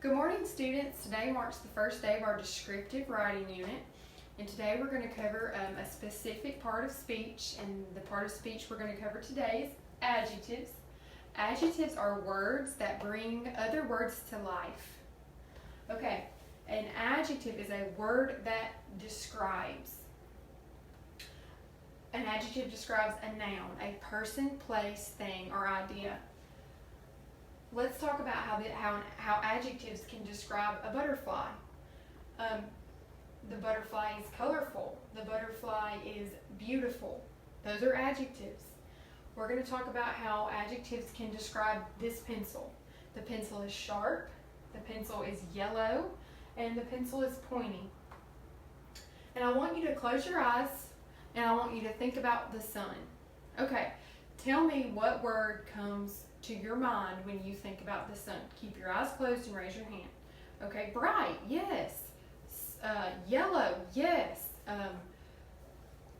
Good morning, students. Today marks the first day of our descriptive writing unit, and today we're going to cover a specific part of speech, and the part of speech we're going to cover today is adjectives. Adjectives are words that bring other words to life. Okay, an adjective is a word that describes. An adjective describes a noun, a person, place, thing, or idea. Let's talk about how adjectives can describe a butterfly. The butterfly is colorful. The butterfly is beautiful. Those are adjectives. We're going to talk about how adjectives can describe this pencil. The pencil is sharp, the pencil is yellow, and the pencil is pointy. And I want you to close your eyes, and I want you to think about the sun. Okay, tell me what word comes to your mind when you think about the sun. Keep your eyes closed and raise your hand. Okay, bright, yes. Yellow, yes.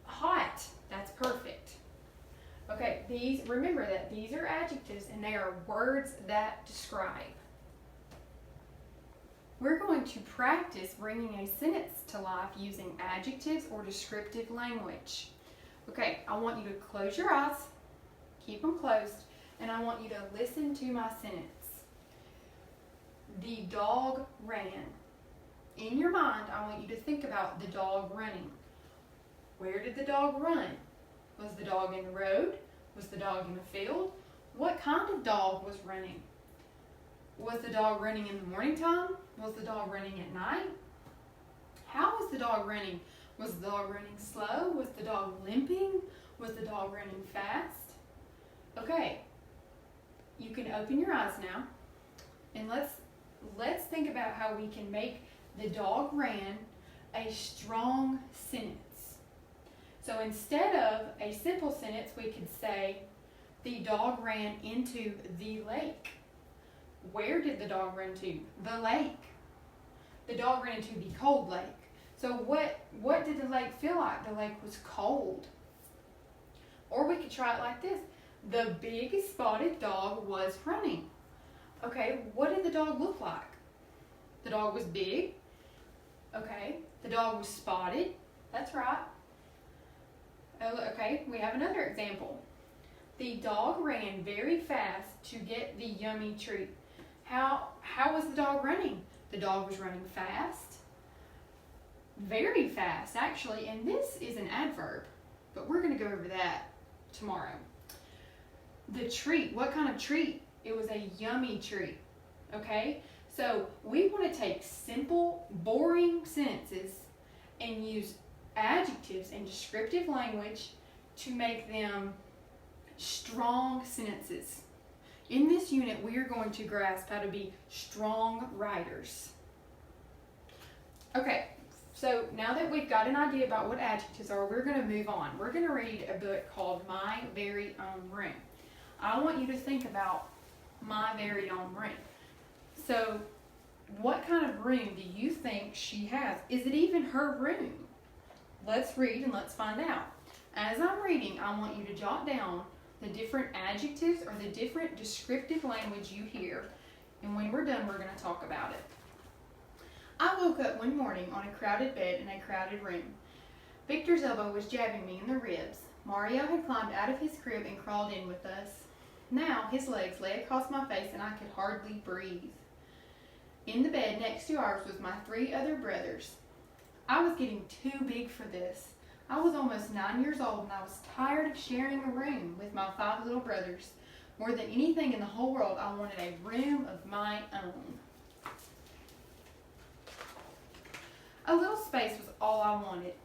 Hot, that's perfect. Okay, remember that these are adjectives and they are words that describe. We're going to practice bringing a sentence to life using adjectives or descriptive language. Okay, I want you to close your eyes, keep them closed, and I want you to listen to my sentence. The dog ran. In your mind, I want you to think about the dog running. Where did the dog run? Was the dog in the road? Was the dog in the field? What kind of dog was running? Was the dog running in the morning time? Was the dog running at night? How was the dog running? Was the dog running slow? Was the dog limping? Was the dog running fast? Okay, you can open your eyes now, and let's think about how we can make the dog ran a strong sentence. So instead of a simple sentence, we could say, the dog ran into the lake. Where did the dog run to? The lake. The dog ran into the cold lake. So what did the lake feel like? The lake was cold. Or we could try it like this. The big spotted dog was running. Okay, what did the dog look like? The dog was big. Okay, the dog was spotted. That's right. Okay, we have another example. The dog ran very fast to get the yummy treat. How was the dog running? The dog was running fast. Very fast, actually, and this is an adverb, but we're going to go over that tomorrow. The treat, what kind of treat? It was a yummy treat, okay? So we want to take simple, boring sentences and use adjectives and descriptive language to make them strong sentences. In this unit, we are going to grasp how to be strong writers. Okay, so now that we've got an idea about what adjectives are, we're going to move on. We're going to read a book called My Very Own Room. I want you to think about my very own room. So, what kind of room do you think she has? Is it even her room? Let's read and let's find out. As I'm reading, I want you to jot down the different adjectives or the different descriptive language you hear, and when we're done, we're going to talk about it. I woke up one morning on a crowded bed in a crowded room. Victor's elbow was jabbing me in the ribs. Mario had climbed out of his crib and crawled in with us. Now his legs lay across my face and I could hardly breathe. In the bed next to ours was my 3 other brothers. I was getting too big for this. I was almost 9 years old and I was tired of sharing a room with my 5 little brothers. More than anything in the whole world, I wanted a room of my own. A little space was all I wanted,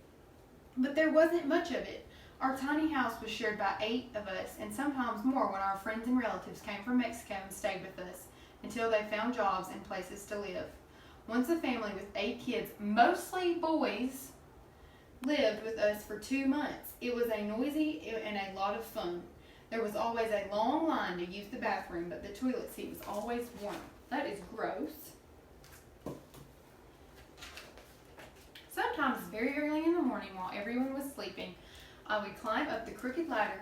but there wasn't much of it. Our tiny house was shared by 8 of us, and sometimes more when our friends and relatives came from Mexico and stayed with us until they found jobs and places to live. Once a family with 8 kids, mostly boys, lived with us for 2 months. It was a noisy and a lot of fun. There was always a long line to use the bathroom, but the toilet seat was always warm. That is gross. Sometimes very early in the morning while everyone was sleeping, I would climb up the crooked ladder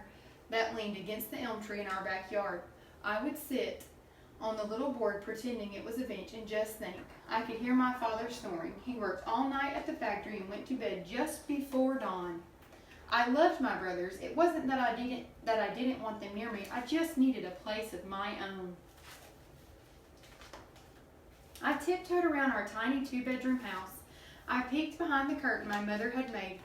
that leaned against the elm tree in our backyard. I would sit on the little board pretending it was a bench, and just think, I could hear my father snoring. He worked all night at the factory and went to bed just before dawn. I loved my brothers. It wasn't that I didn't want them near me. I just needed a place of my own. I tiptoed around our tiny 2-bedroom house. I peeked behind the curtain my mother had made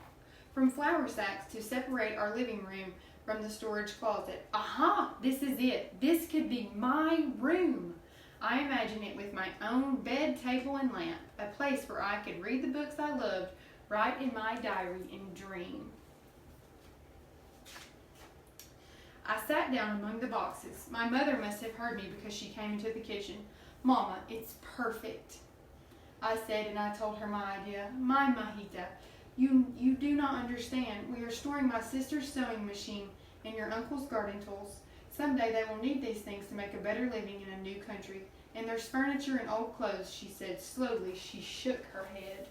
from flour sacks to separate our living room from the storage closet. Aha! This is it. This could be my room. I imagined it with my own bed, table, and lamp, a place where I could read the books I loved, write in my diary, and dream. I sat down among the boxes. My mother must have heard me because she came into the kitchen. Mama, it's perfect, I said, and I told her my idea. My Mahita, you do not understand. We are storing my sister's sewing machine and your uncle's garden tools. Someday they will need these things to make a better living in a new country. And there's furniture and old clothes, she said. Slowly, she shook her head.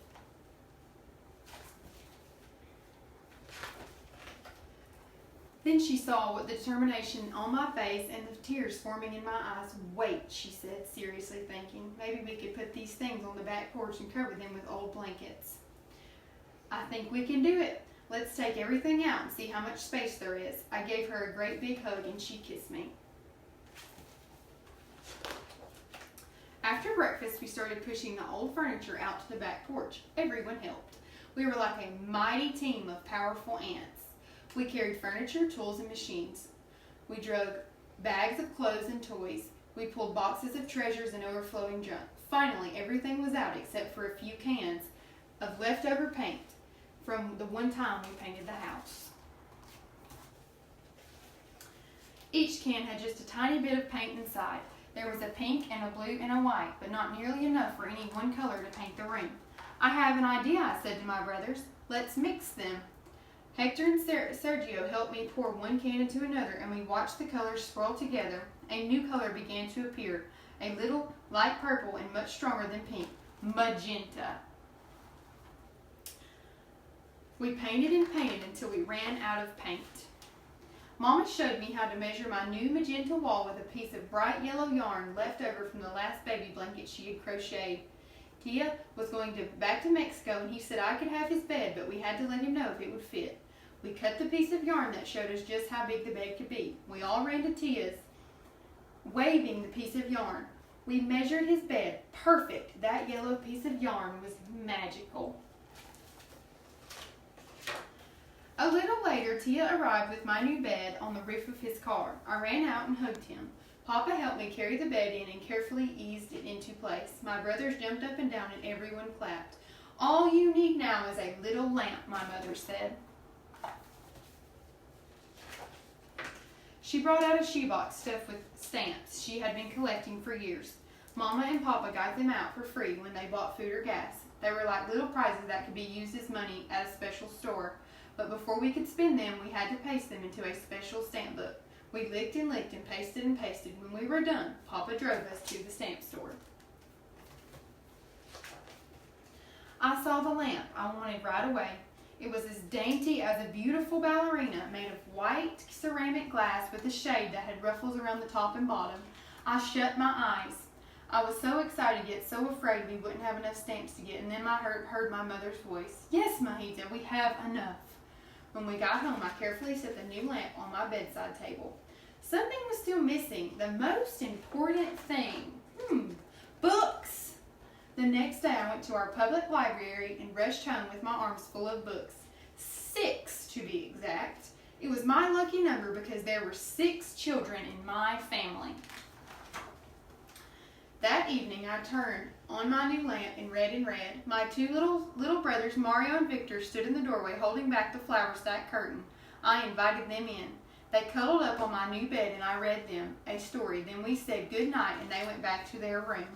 Then she saw with determination on my face and the tears forming in my eyes. Wait, she said, seriously thinking, maybe we could put these things on the back porch and cover them with old blankets. I think we can do it. Let's take everything out and see how much space there is. I gave her a great big hug and she kissed me. After breakfast, we started pushing the old furniture out to the back porch. Everyone helped. We were like a mighty team of powerful ants. We carried furniture, tools, and machines. We drug bags of clothes and toys. We pulled boxes of treasures and overflowing junk. Finally, everything was out except for a few cans of leftover paint from the one time we painted the house. Each can had just a tiny bit of paint inside. There was a pink and a blue and a white, but not nearly enough for any one color to paint the room. I have an idea, I said to my brothers. Let's mix them. Hector and Sergio helped me pour one can into another, and we watched the colors swirl together. A new color began to appear, a little light purple and much stronger than pink, magenta. We painted and painted until we ran out of paint. Mama showed me how to measure my new magenta wall with a piece of bright yellow yarn left over from the last baby blanket she had crocheted. Tia was going back to Mexico, and he said I could have his bed, but we had to let him know if it would fit. We cut the piece of yarn that showed us just how big the bed could be. We all ran to Tia's, waving the piece of yarn. We measured his bed. Perfect. That yellow piece of yarn was magical. A little later, Tia arrived with my new bed on the roof of his car. I ran out and hugged him. Papa helped me carry the bed in and carefully eased it into place. My brothers jumped up and down and everyone clapped. All you need now is a little lamp, my mother said. She brought out a shoebox stuffed with stamps she had been collecting for years. Mama and Papa got them out for free when they bought food or gas. They were like little prizes that could be used as money at a special store. But before we could spend them, we had to paste them into a special stamp book. We licked and licked and pasted and pasted. When we were done, Papa drove us to the stamp store. I saw the lamp I wanted right away. It was as dainty as a beautiful ballerina made of white ceramic glass with a shade that had ruffles around the top and bottom. I shut my eyes. I was so excited yet so afraid we wouldn't have enough stamps to get, and then I heard my mother's voice. Yes, Mahita, we have enough. When we got home, I carefully set the new lamp on my bedside table. Something was still missing. The most important thing. Books! The next day, I went to our public library and rushed home with my arms full of books. 6, to be exact. It was my lucky number because there were 6 children in my family. That evening, I turned on my new lamp and read. My 2 little brothers, Mario and Victor, stood in the doorway holding back the flower stack curtain. I invited them in. They cuddled up on my new bed and I read them a story. Then we said good night and they went back to their room.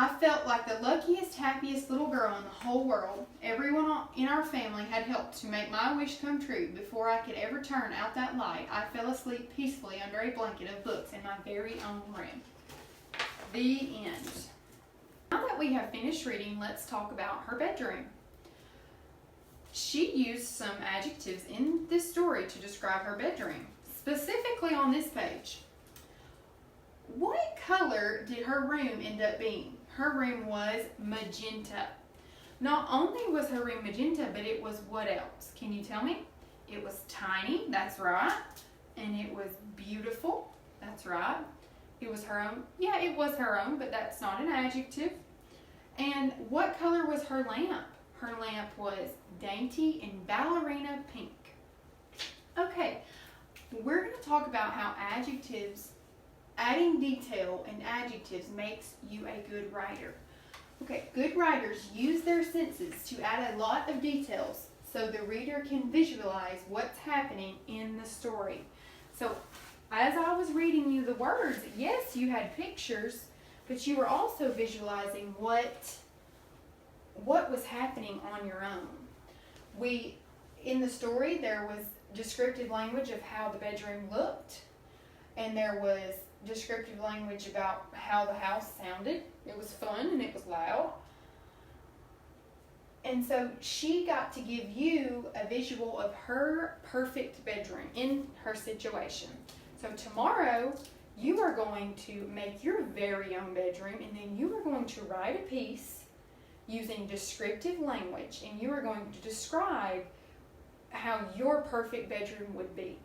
I felt like the luckiest, happiest little girl in the whole world. Everyone in our family had helped to make my wish come true. Before I could ever turn out that light, I fell asleep peacefully under a blanket of books in my very own room. The end. Now that we have finished reading, let's talk about her bedroom. She used some adjectives in this story to describe her bedroom, specifically on this page. what color did her room end up being? Her room was magenta. Not only was her room magenta, but it was what else? Can you tell me? It was tiny, that's right. And it was beautiful, that's right. It was her own. Yeah, it was her own, but that's not an adjective. And what color was her lamp? Her lamp was dainty and ballerina pink. Okay, we're going to talk about how adjectives, adding detail in adjectives makes you a good writer. Okay, good writers use their senses to add a lot of details so the reader can visualize what's happening in the story. So, as I was reading you the words, yes, you had pictures, but you were also visualizing what was happening on your own. In the story, there was descriptive language of how the bedroom looked, and there was descriptive language about how the house sounded. It was fun and it was loud. And so she got to give you a visual of her perfect bedroom in her situation. So tomorrow, you are going to make your very own bedroom, and then you are going to write a piece using descriptive language, and you are going to describe how your perfect bedroom would be.